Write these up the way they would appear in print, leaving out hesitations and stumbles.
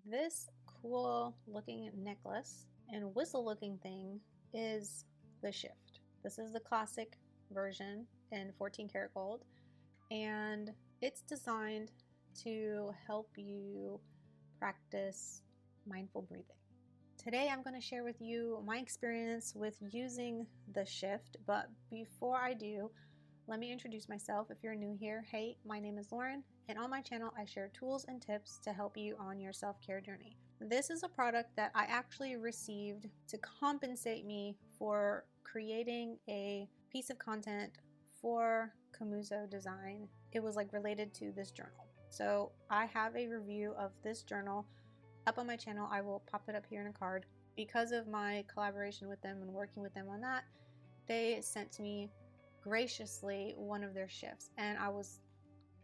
This cool looking necklace and whistle looking thing is the Shift. This is the classic version in 14 karat gold, and it's designed to help you practice mindful breathing. Today I'm going to share with you my experience with using the Shift, but before I do, let me introduce myself. If you're new here, hey, my name is Lauren, and on my channel I share tools and tips to help you on your self-care journey. This is a product that I actually received to compensate me for creating a piece of content for Komuso design. It was like related to this journal. So I have a review of this journal up on my channel. I will pop it up here in a card. Because of my collaboration with them and working with them on that, they sent me graciously one of their shifts, and I was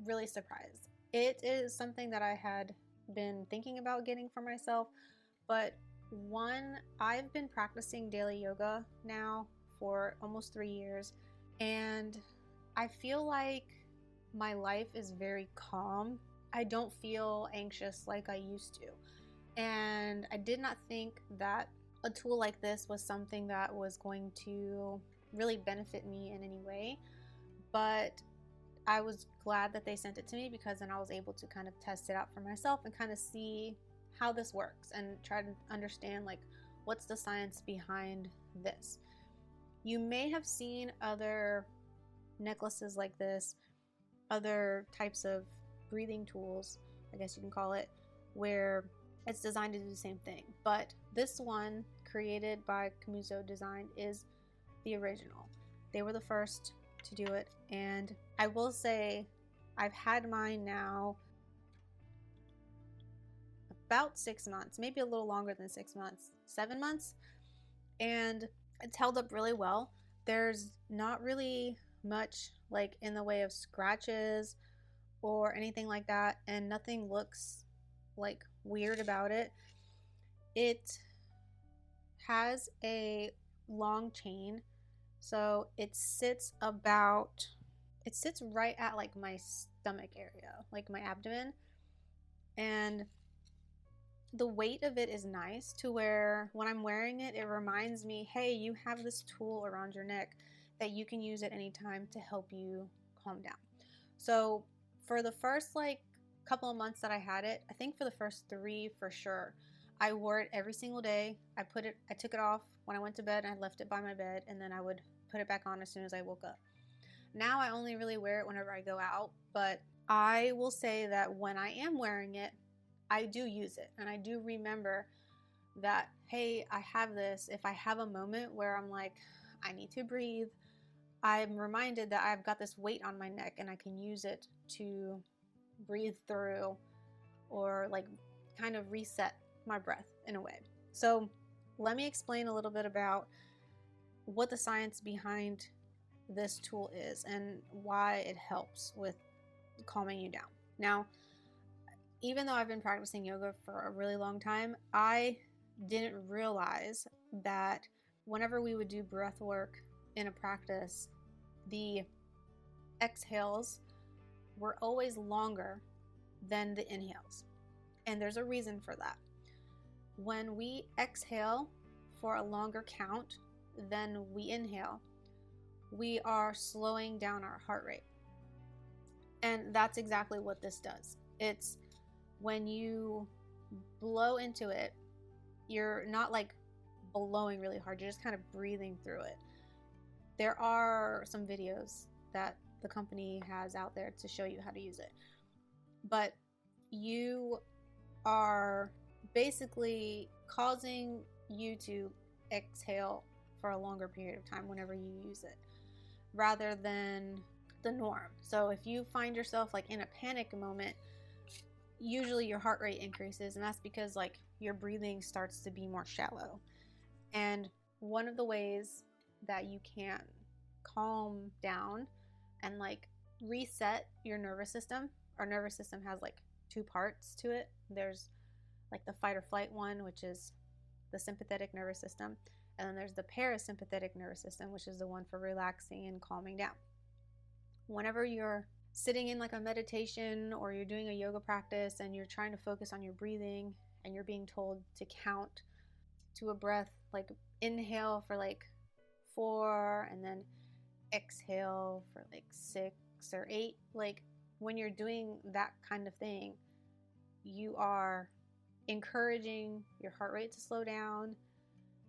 really surprised. It is something that I had been thinking about getting for myself, but I've been practicing daily yoga now for almost 3 years, and I feel like my life is very calm. I don't feel anxious like I used to, and I did not think that a tool like this was something that was going to really benefit me in any way, but I was glad that they sent it to me because then I was able to kind of test it out for myself and kind of see how this works and try to understand like what's the science behind this. You may have seen other necklaces like this, other types of breathing tools, I guess you can call it, where it's designed to do the same thing, but this one created by Komuso Design is the original. They were the first to do it, and I will say I've had mine now about 6 months, maybe a little longer than 6 months, 7 months, and it's held up really well. There's not really much like in the way of scratches or anything like that, and nothing looks like weird about it. It has a long chain, so it sits right at like my stomach area, like my abdomen, and the weight of it is nice to where when I'm wearing it, it reminds me, hey, you have this tool around your neck that you can use at any time to help you calm down. So for the first like couple of months that I had it, I think for the first 3 for sure, I wore it every single day. I took it off when I went to bed and I left it by my bed, and then I would put it back on as soon as I woke up. Now I only really wear it whenever I go out, but I will say that when I am wearing it, I do use it, and I do remember that, hey, I have this. If I have a moment where I'm like, I need to breathe, I'm reminded that I've got this weight on my neck and I can use it to breathe through or like kind of reset my breath in a way. So let me explain a little bit about what the science behind this tool is and why it helps with calming you down. Now, even though I've been practicing yoga for a really long time, I didn't realize that whenever we would do breath work in a practice, the exhales were always longer than the inhales. And there's a reason for that. When we exhale for a longer count than we inhale, we are slowing down our heart rate. And that's exactly what this does. It's when you blow into it, you're not like blowing really hard, you're just kind of breathing through it. There are some videos that the company has out there to show you how to use it, but you are basically causing you to exhale for a longer period of time whenever you use it, rather than the norm. So if you find yourself like in a panic moment, usually your heart rate increases, and that's because like your breathing starts to be more shallow. And one of the ways that you can calm down and like reset your nervous system, our nervous system has like 2 parts to it. There's like the fight or flight one, which is the sympathetic nervous system, and then there's the parasympathetic nervous system, which is the one for relaxing and calming down. Whenever you're sitting in like a meditation or you're doing a yoga practice and you're trying to focus on your breathing and you're being told to count to a breath, like inhale for like 4 and then exhale for like 6 or 8. Like when you're doing that kind of thing, you are encouraging your heart rate to slow down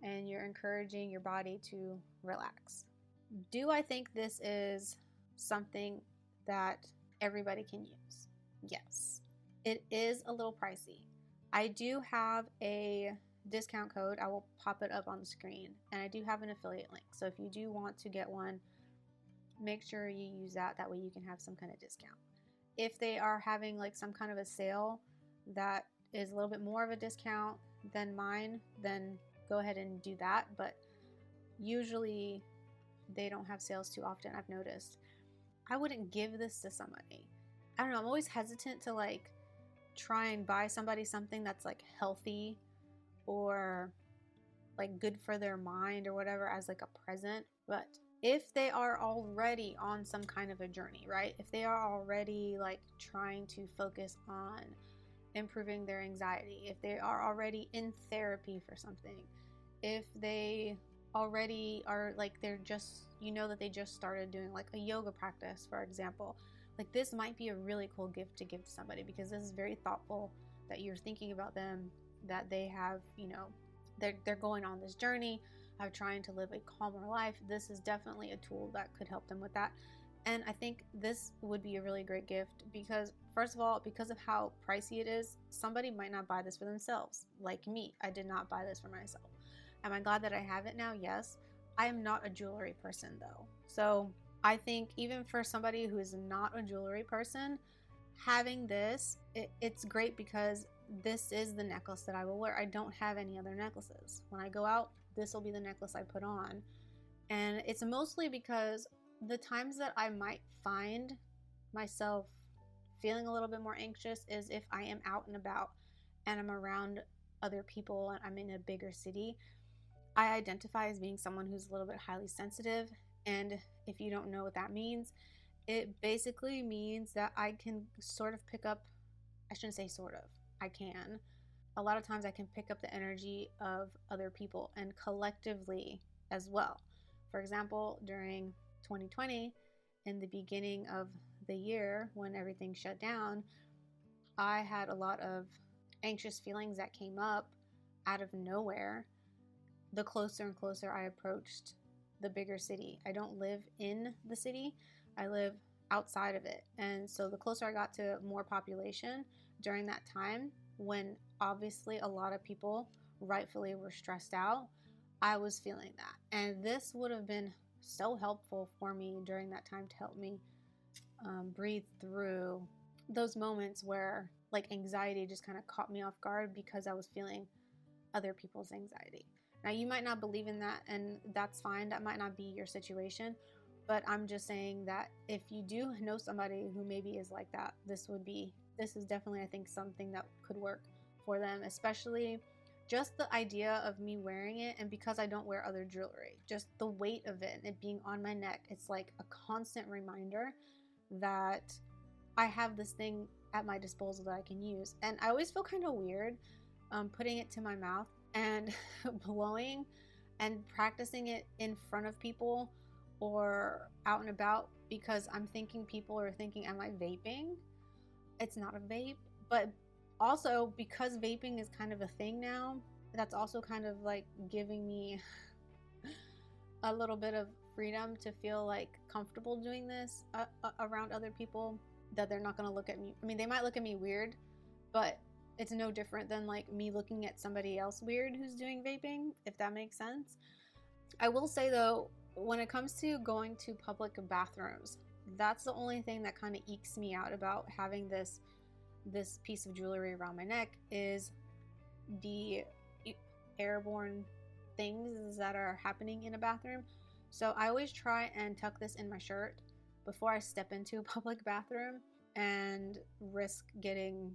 and you're encouraging your body to relax. Do I think this is something that everybody can use? Yes. It is a little pricey. I do have a discount code. I will pop it up on the screen, and I do have an affiliate link. So if you do want to get one, make sure you use that. That way you can have some kind of discount. If they are having like some kind of a sale that is a little bit more of a discount than mine, then go ahead and do that. But usually they don't have sales too often, I've noticed. I wouldn't give this to somebody. I don't know, I'm always hesitant to like try and buy somebody something that's like healthy or like good for their mind or whatever as like a present. But if they are already on some kind of a journey, right? If they are already like trying to focus on improving their anxiety, if they are already in therapy for something, if they already are like they're just, you know, that they just started doing like a yoga practice, for example, like this might be a really cool gift to give to somebody, because this is very thoughtful that you're thinking about them, that they have, you know, they're going on this journey of trying to live a calmer life. This is definitely a tool that could help them with that. And I think this would be a really great gift because, first of all, because of how pricey it is, somebody might not buy this for themselves. Like me, I did not buy this for myself. Am I glad that I have it now? Yes. I am not a jewelry person though. So I think even for somebody who is not a jewelry person, having this, it's great because this is the necklace that I will wear. I don't have any other necklaces. When I go out, this will be the necklace I put on. And it's mostly because the times that I might find myself feeling a little bit more anxious is if I am out and about and I'm around other people and I'm in a bigger city. I identify as being someone who's a little bit highly sensitive. And if you don't know what that means, it basically means that I can sort of pick up, I shouldn't say sort of, I can. A lot of times I can pick up the energy of other people and collectively as well. For example, during 2020, in the beginning of the year when everything shut down, I had a lot of anxious feelings that came up out of nowhere the closer and closer I approached the bigger city. I don't live in the city, I live outside of it. And so the closer I got to more population during that time, when obviously a lot of people rightfully were stressed out, I was feeling that. And this would have been so helpful for me during that time to help me breathe through those moments where like anxiety just kind of caught me off guard because I was feeling other people's anxiety. Now, you might not believe in that, and that's fine. That might not be your situation, but I'm just saying that if you do know somebody who maybe is like that, this is definitely, I think, something that could work for them, especially just the idea of me wearing it. And because I don't wear other jewelry, just the weight of it and it being on my neck, it's like a constant reminder that I have this thing at my disposal that I can use. And I always feel kind of weird putting it to my mouth and blowing and practicing it in front of people or out and about, because I'm thinking people are thinking, am I vaping? It's not a vape. But also because vaping is kind of a thing now, that's also kind of like giving me a little bit of freedom to feel like comfortable doing this around other people, that they're not going to look at me. I mean, they might look at me weird, but it's no different than like me looking at somebody else weird who's doing vaping, if that makes sense. I will say though, when it comes to going to public bathrooms, that's the only thing that kind of ekes me out about having this piece of jewelry around my neck, is the airborne things that are happening in a bathroom. So I always try and tuck this in my shirt before I step into a public bathroom and risk getting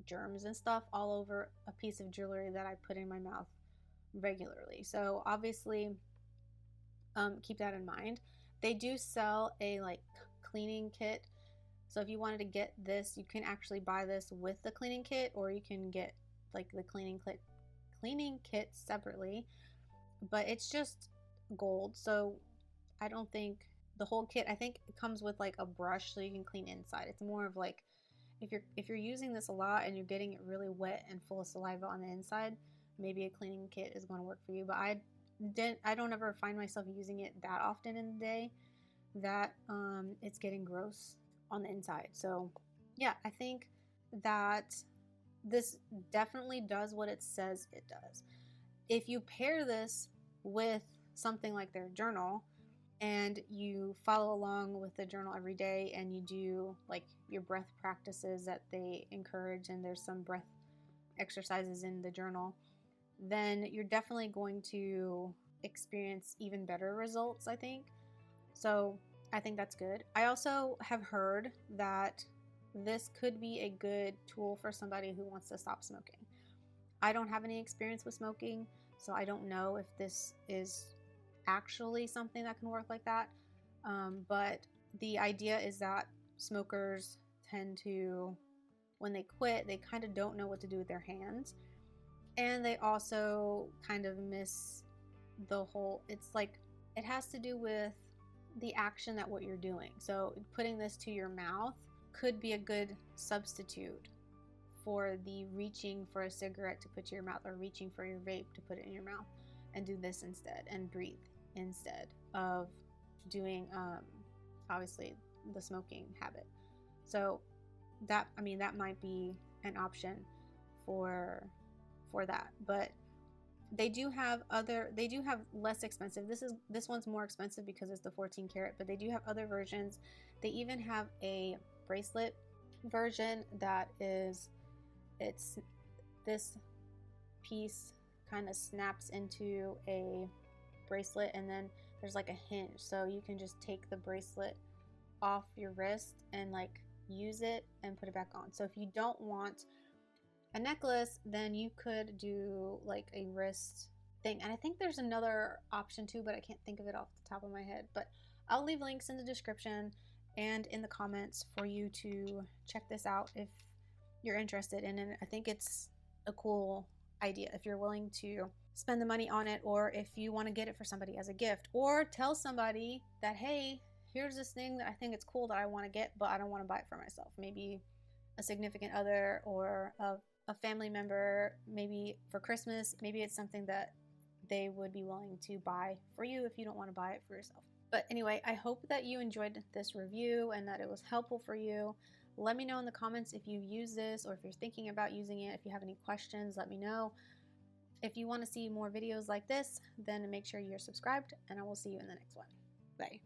germs and stuff all over a piece of jewelry that I put in my mouth regularly. So obviously, keep that in mind. They do sell a like cleaning kit. So if you wanted to get this, you can actually buy this with the cleaning kit, or you can get like the cleaning kit separately, but it's just gold. So I don't think the whole kit, I think it comes with like a brush so you can clean inside. It's more of like if you're using this a lot and you're getting it really wet and full of saliva on the inside, maybe a cleaning kit is going to work for you. But I don't ever find myself using it that often in the day that it's getting gross on the inside. So yeah, I think that this definitely does what it says it does. If you pair this with something like their journal and you follow along with the journal every day and you do like your breath practices that they encourage, and there's some breath exercises in the journal, then you're definitely going to experience even better results, I think. So I think that's good. I also have heard that this could be a good tool for somebody who wants to stop smoking. I don't have any experience with smoking, so I don't know if this is actually something that can work like that. But the idea is that smokers tend to, when they quit, they kind of don't know what to do with their hands. And they also kind of miss the whole, it's like, it has to do with the action that what you're doing. So putting this to your mouth could be a good substitute for the reaching for a cigarette to put to your mouth, or reaching for your vape to put it in your mouth, and do this instead and breathe instead of doing obviously the smoking habit. So that, I mean, that might be an option for that. But they do have less expensive. This one's more expensive because it's the 14 karat, but they do have other versions. They even have a bracelet version that is, it's this piece kind of snaps into a bracelet, and then there's like a hinge, so you can just take the bracelet off your wrist and like use it and put it back on. So if you don't want a necklace, then you could do like a wrist thing. And I think there's another option too, but I can't think of it off the top of my head. But I'll leave links in the description and in the comments for you to check this out if you're interested in it. I think it's a cool idea if you're willing to spend the money on it, or if you want to get it for somebody as a gift, or tell somebody that, hey, here's this thing that I think it's cool that I want to get, but I don't want to buy it for myself. Maybe a significant other or a family member, maybe for Christmas. Maybe it's something that they would be willing to buy for you if you don't want to buy it for yourself. But anyway, I hope that you enjoyed this review and that it was helpful for you. Let me know in the comments if you use this, or if you're thinking about using it. If you have any questions, let me know. If you want to see more videos like this, then make sure you're subscribed, and I will see you in the next one. Bye.